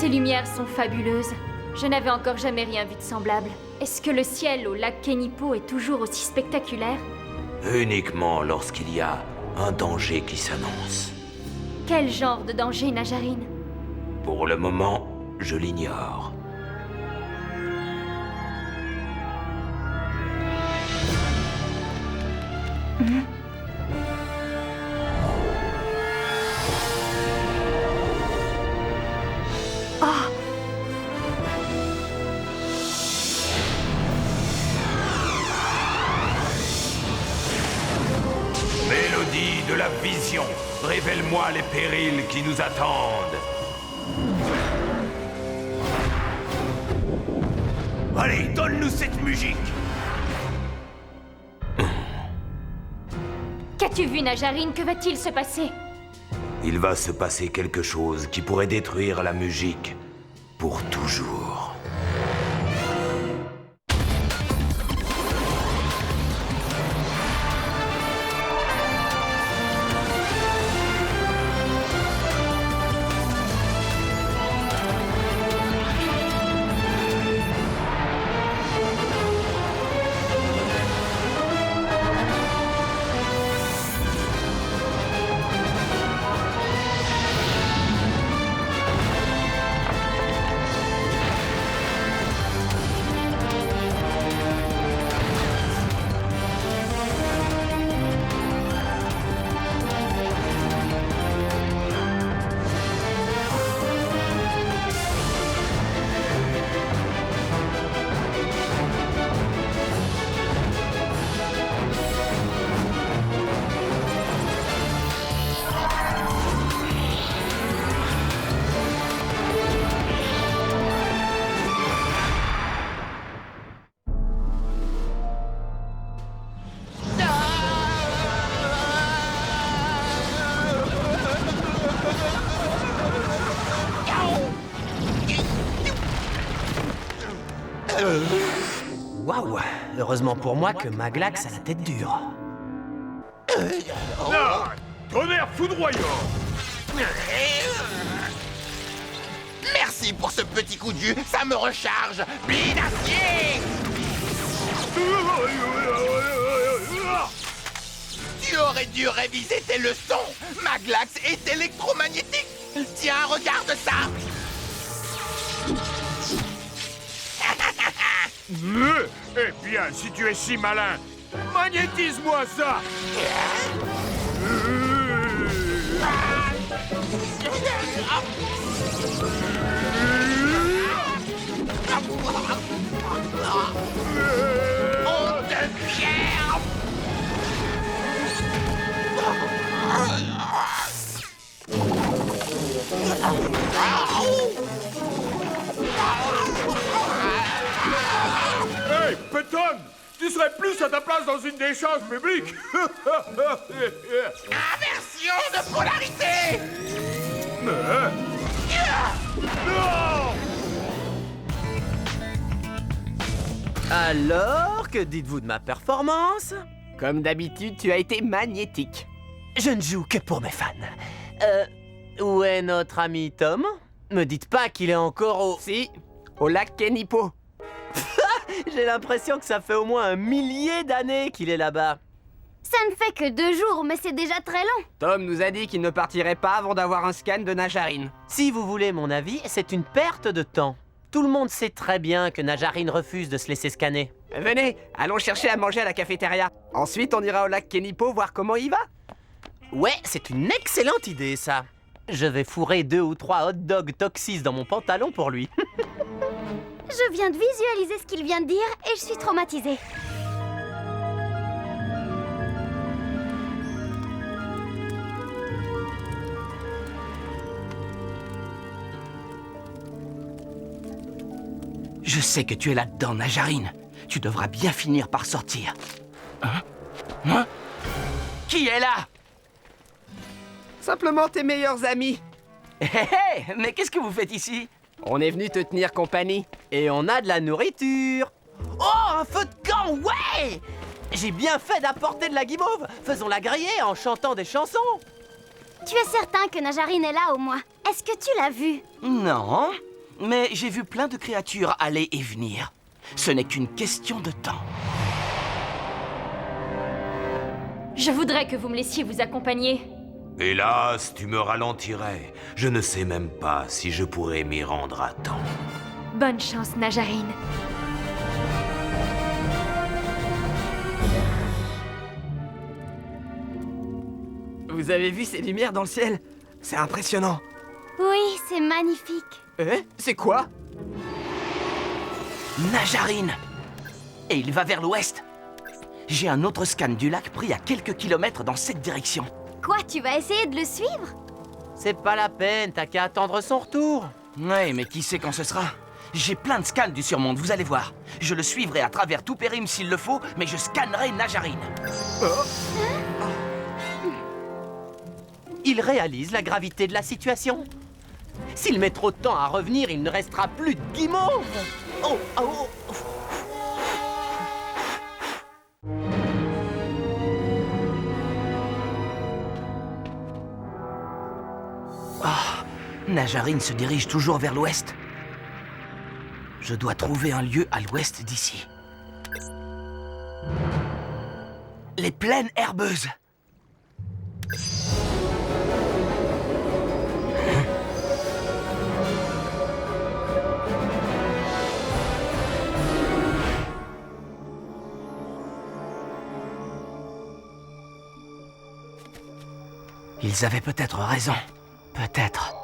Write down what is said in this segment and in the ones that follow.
Ces lumières sont fabuleuses. Je n'avais encore jamais rien vu de semblable. Est-ce que le ciel au lac Kenipo est toujours aussi spectaculaire? Uniquement lorsqu'il y a un danger qui s'annonce. Quel genre de danger, Najarine? Pour le moment, je l'ignore. Mélodie de la vision, révèle-moi les périls qui nous attendent. Allez, donne-nous cette musique. Qu'as-tu vu, Najarine? Que va-t-il se passer? Il va se passer quelque chose qui pourrait détruire la musique pour toujours. Waouh! Heureusement pour moi que Maglax a la tête dure. Non! Tonnerre foudroyant! Merci pour ce petit coup de jus, ça me recharge. Bille d'acier! Tu aurais dû réviser tes leçons. Maglax est électromagnétique. Tiens, regarde ça. Eh bien, si tu es si malin, magnétise-moi ça! On de pierre! Hey, Pétonne! Tu serais plus à ta place dans une décharge publique! Inversion de polarité! Non! Alors, que dites-vous de ma performance? Comme d'habitude, tu as été magnétique. Je ne joue que pour mes fans. Où est notre ami Tom? Me dites pas qu'il est encore au... Si, au lac Kenipo. J'ai l'impression que ça fait au moins 1 millier d'années qu'il est là-bas. Ça ne fait que 2 jours, mais c'est déjà très long. Tom nous a dit qu'il ne partirait pas avant d'avoir un scan de Najarine. Si vous voulez mon avis, c'est une perte de temps. Tout le monde sait très bien que Najarine refuse de se laisser scanner. Venez, allons chercher à manger à la cafétéria. Ensuite, on ira au lac Kenipo voir comment il va. Ouais, c'est une excellente idée, ça. Je vais fourrer 2 ou 3 hot dogs Toxis dans mon pantalon pour lui. Je viens de visualiser ce qu'il vient de dire et je suis traumatisée. Je sais que tu es là-dedans, Najarine. Tu devras bien finir par sortir. Hein? Qui est là? Simplement tes meilleurs amis. Hé hé, mais qu'est-ce que vous faites ici? On est venu te tenir compagnie. Et on a de la nourriture. Oh, un feu de camp, ouais! J'ai bien fait d'apporter de la guimauve. Faisons-la griller en chantant des chansons. Tu es certain que Najarine est là, au moins? Est-ce que tu l'as vue? Non. Mais j'ai vu plein de créatures aller et venir. Ce n'est qu'une question de temps. Je voudrais que vous me laissiez vous accompagner. Hélas, tu me ralentirais. Je ne sais même pas si je pourrais m'y rendre à temps. Bonne chance, Najarine. Vous avez vu ces lumières dans le ciel? C'est impressionnant. Oui, c'est magnifique. C'est quoi? Najarine! Et il va vers l'ouest. J'ai un autre scan du lac pris à quelques kilomètres dans cette direction. Quoi, tu vas essayer de le suivre? C'est pas la peine, t'as qu'à attendre son retour. Ouais, mais qui sait quand ce sera? J'ai plein de scans du surmonde, vous allez voir. Je le suivrai à travers tout Périm s'il le faut, mais je scannerai Najarine. Il réalise la gravité de la situation. S'il met trop de temps à revenir, il ne restera plus de guimauve. Oh, oh, oh. Najarine se dirige toujours vers l'ouest. Je dois trouver un lieu à l'ouest d'ici. Les plaines herbeuses. Ils avaient peut-être raison. Peut-être.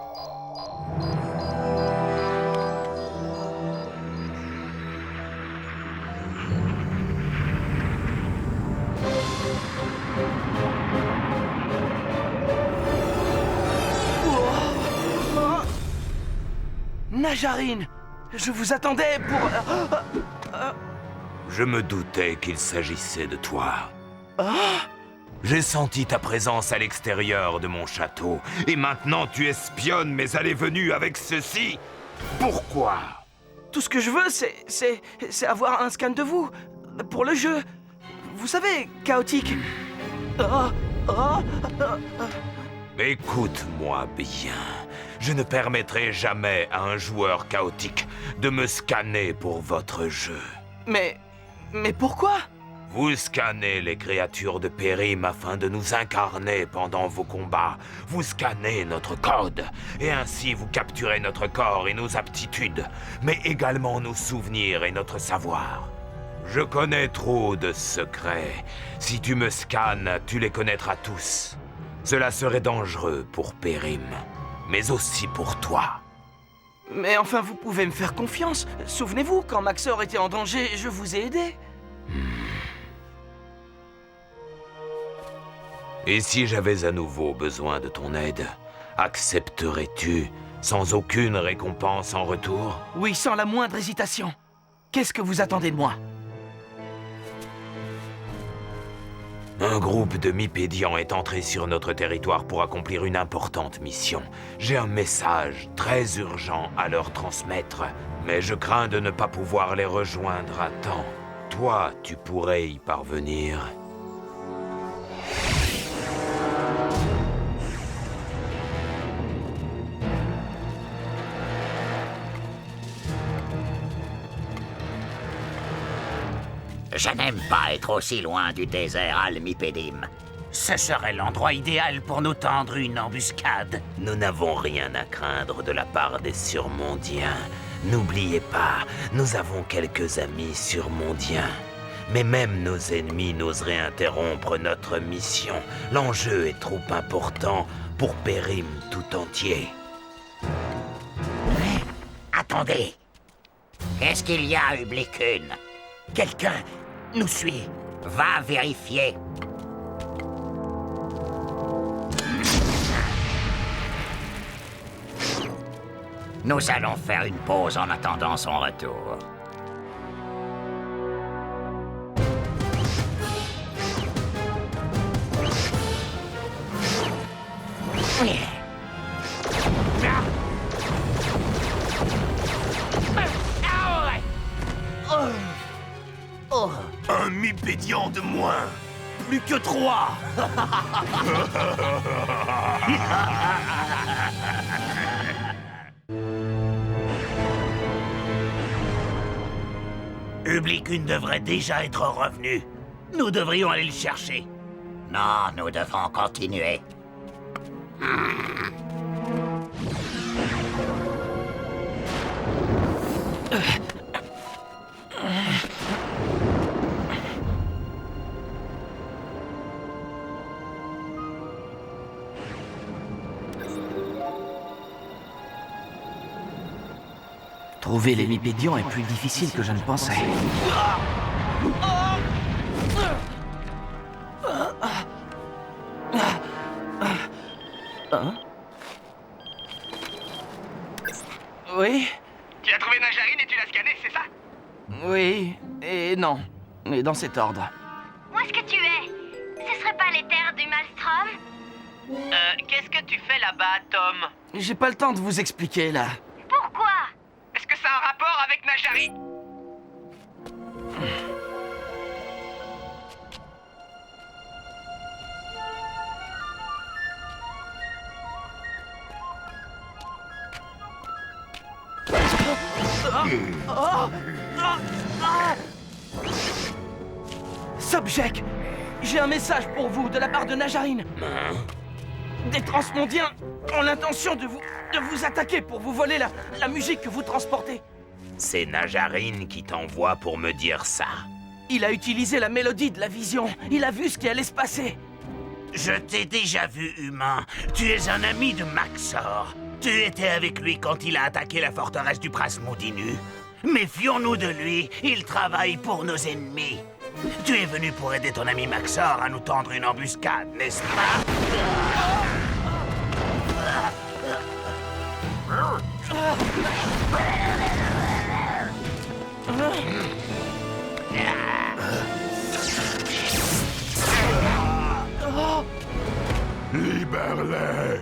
Najarine, je vous attendais pour... Je me doutais qu'il s'agissait de toi. J'ai senti ta présence à l'extérieur de mon château, et maintenant tu espionnes mes allées-venues avec ceci. Pourquoi? Tout ce que je veux, c'est avoir un scan de vous, pour le jeu. Vous savez, chaotique. Écoute-moi bien. Je ne permettrai jamais à un joueur chaotique de me scanner pour votre jeu. Mais pourquoi? Vous scannez les créatures de Périm afin de nous incarner pendant vos combats. Vous scannez notre code, et ainsi vous capturez notre corps et nos aptitudes, mais également nos souvenirs et notre savoir. Je connais trop de secrets. Si tu me scannes, tu les connaîtras tous. Cela serait dangereux pour Périm, mais aussi pour toi. Mais enfin, vous pouvez me faire confiance. Souvenez-vous, quand Maxor était en danger, je vous ai aidé. Et si j'avais à nouveau besoin de ton aide, accepterais-tu sans aucune récompense en retour? Oui, sans la moindre hésitation. Qu'est-ce que vous attendez de moi? Un groupe de Mipédians est entré sur notre territoire pour accomplir une importante mission. J'ai un message très urgent à leur transmettre, mais je crains de ne pas pouvoir les rejoindre à temps. Toi, tu pourrais y parvenir. Je n'aime pas être aussi loin du désert Al-Mipédim. Ce serait l'endroit idéal pour nous tendre une embuscade. Nous n'avons rien à craindre de la part des surmondiens. N'oubliez pas, nous avons quelques amis surmondiens. Mais même nos ennemis n'oseraient interrompre notre mission. L'enjeu est trop important pour Périm tout entier. Attendez. Qu'est-ce qu'il y a, Ublikun? Quelqu'un nous suit. Va vérifier. Nous allons faire une pause en attendant son retour. Un Mipédian de moins. Plus que 3. Publicune devrait déjà être revenu. Nous devrions aller le chercher. Non, nous devons continuer. Trouver les Mipédians est plus difficile que je ne pensais. Hein? Oui? Tu as trouvé Najarine et tu l'as scanné, c'est ça? Oui et non. Mais dans cet ordre. Où est-ce que tu es? Ce serait pas les terres du Maelstrom? Qu'est-ce que tu fais là-bas, Tom? J'ai pas le temps de vous expliquer, là. Pourquoi? Est-ce que ça a un rapport avec Najarine? Sobjek, j'ai un message pour vous de la part de Najarine. Des transmondiens ont l'intention de vous attaquer pour vous voler la musique que vous transportez. C'est Najarine qui t'envoie pour me dire ça. Il a utilisé la mélodie de la vision. Il a vu ce qui allait se passer. Je t'ai déjà vu, humain. Tu es un ami de Maxor. Tu étais avec lui quand il a attaqué la forteresse du prince Moudinu. Méfions-nous de lui. Il travaille pour nos ennemis. Tu es venu pour aider ton ami Maxor à nous tendre une embuscade, n'est-ce pas? Libère-les!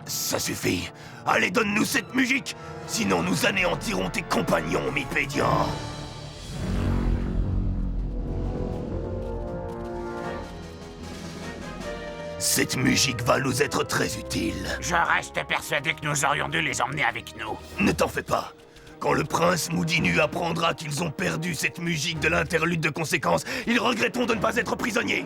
Ça suffit. Allez, donne-nous cette musique. Sinon, nous anéantirons tes compagnons, Mipédians. Cette musique va nous être très utile. Je reste persuadé que nous aurions dû les emmener avec nous. Ne t'en fais pas. Quand le prince Moudinu apprendra qu'ils ont perdu cette musique de l'interlude de conséquences, ils regretteront de ne pas être prisonniers.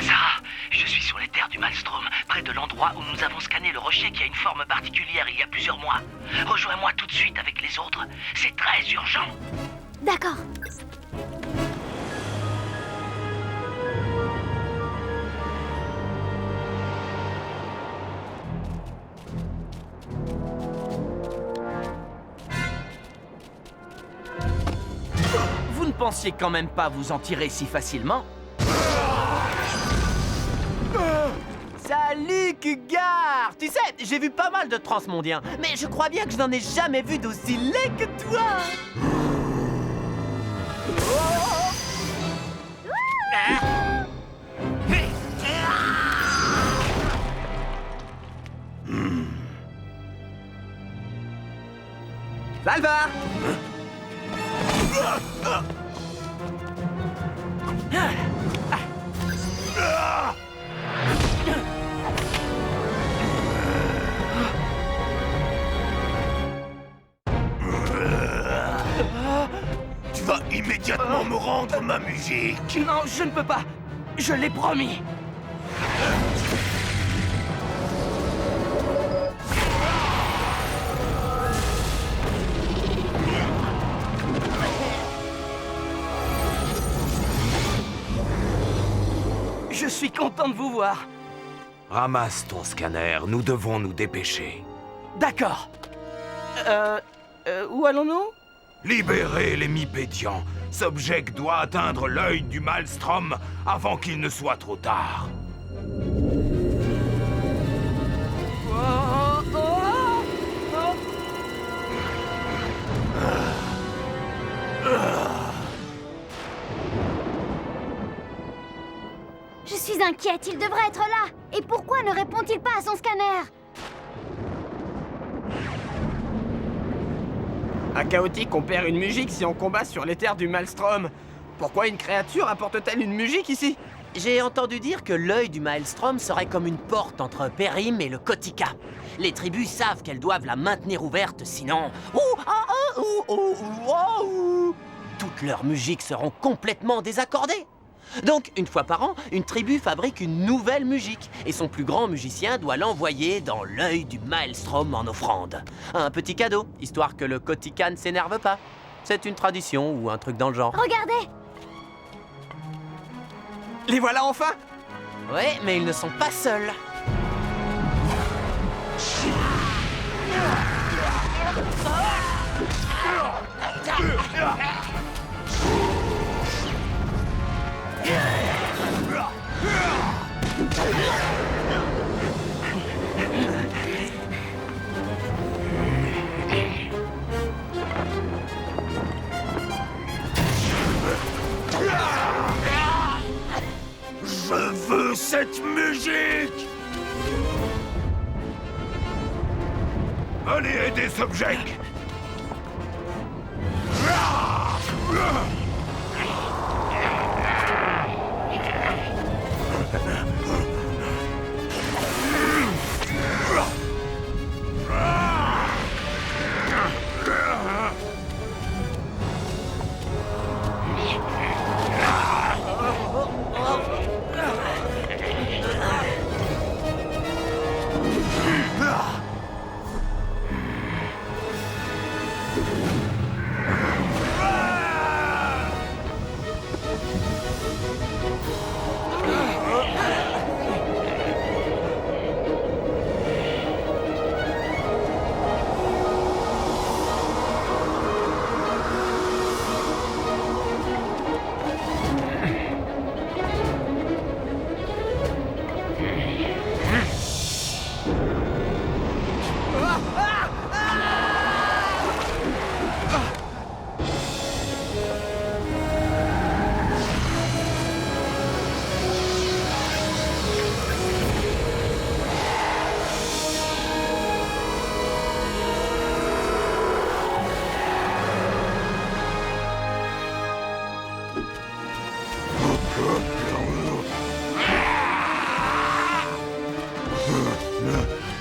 Sarah, je suis sur les terres du Maelstrom, près de l'endroit où nous avons scanné le rocher qui a une forme particulière il y a plusieurs mois. Rejoins-moi tout de suite avec les autres. C'est très urgent. D'accord. Vous ne pensiez quand même pas vous en tirer si facilement? Salut, Kugar! Tu sais, j'ai vu pas mal de transmondiens, mais je crois bien que je n'en ai jamais vu d'aussi laid que toi! Salva! Tu vas immédiatement me rendre ma musique. Non, je ne peux pas. Je l'ai promis. Je suis content de vous voir. Ramasse ton scanner, nous devons nous dépêcher. D'accord. Où allons-nous? Libérez les Mipédians. Sobjek doit atteindre l'œil du Maelstrom avant qu'il ne soit trop tard. Oh, oh, oh. suis inquiète, il devrait être là. Et pourquoi ne répond-il pas à son scanner? À Chaotique, on perd une musique si on combat sur les terres du Maelstrom. Pourquoi une créature apporte-t-elle une musique ici? J'ai entendu dire que l'œil du Maelstrom serait comme une porte entre Périm et le Kotika. Les tribus savent qu'elles doivent la maintenir ouverte, sinon... toutes leurs musiques seront complètement désaccordées. Donc, une fois par an, une tribu fabrique une nouvelle musique, et son plus grand musicien doit l'envoyer dans l'œil du Maelstrom en offrande. Un petit cadeau, histoire que le Kotika ne s'énerve pas. C'est une tradition ou un truc dans le genre. Regardez! Les voilà enfin! Ouais, mais ils ne sont pas seuls. Je veux cette musique! Allez aider Subject!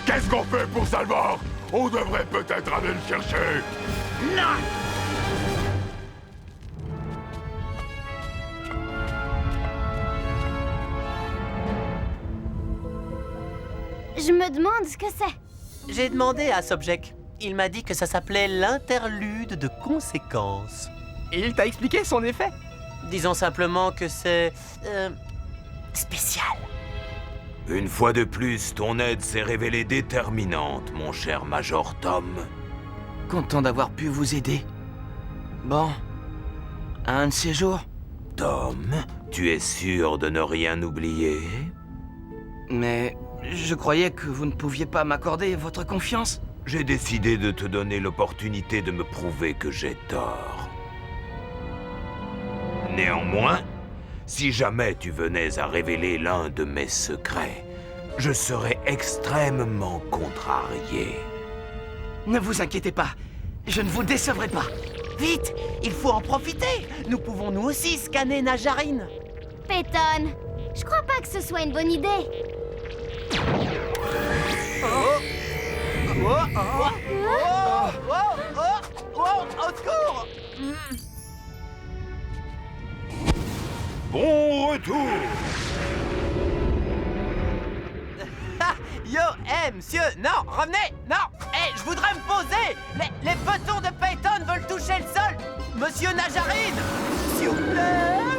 Qu'est-ce qu'on fait pour Salvor? On devrait peut-être aller le chercher. Non! Je me demande ce que c'est. J'ai demandé à Subject. Il m'a dit que ça s'appelait l'interlude de conséquences. Et il t'a expliqué son effet? Disons simplement que c'est... spécial. Une fois de plus, ton aide s'est révélée déterminante, mon cher Major Tom. Content d'avoir pu vous aider. Bon, un de ces jours. Tom, tu es sûr de ne rien oublier? Mais je croyais que vous ne pouviez pas m'accorder votre confiance. J'ai décidé de te donner l'opportunité de me prouver que j'ai tort. Néanmoins, si jamais tu venais à révéler l'un de mes secrets, je serais extrêmement contrarié. Ne vous inquiétez pas, je ne vous décevrai pas. Vite, il faut en profiter. Nous pouvons nous aussi scanner Najarine. Peyton, je crois pas que ce soit une bonne idée. Au secours! Bon retour! Yo, monsieur, non, revenez, non. Je voudrais me poser. Les petons de Peyton veulent toucher le sol. Monsieur Najarine, s'il vous plaît.